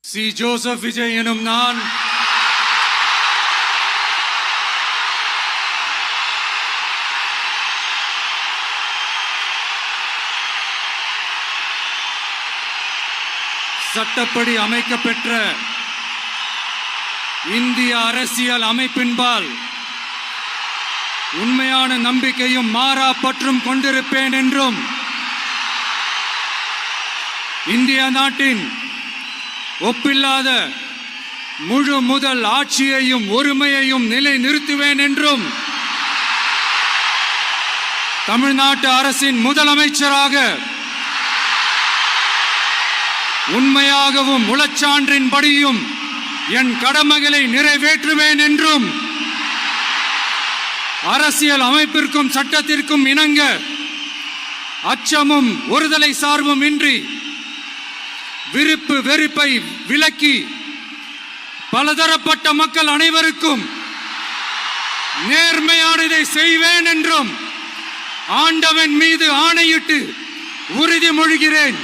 C. Joseph Vijay எனும் நான் சட்டப்படி அமைக்கப்பெற்ற இந்திய அரசியல் அமைப்பின்பால் உண்மையான நம்பிக்கையும் மாறா பற்றும் கொண்டிருப்பேன் என்றும் இந்திய நாட்டின் ஒப்பில்லாத முழு முதல் ஆட்சியையும் ஒருமையையும் நிலைநிறுத்துவேன் என்றும் தமிழ்நாட்டு அரசின் முதலமைச்சராக உண்மையாகவும் உளச்சான்றின்படியும் என் கடமைகளை நிறைவேற்றுவேன் என்றும் அரசியல் அமைப்பிற்கும் சட்டத்திற்கும் இணங்க அச்சமும் ஒருதலை சார்பும் இன்றி விருப்பு வெறுப்பை விலக்கி பலதரப்பட்ட மக்கள் அனைவருக்கும் நேர்மையானதை செய்வேன் என்றும் ஆண்டவன் மீது ஆணையிட்டு உறுதிமொழிகிறேன்.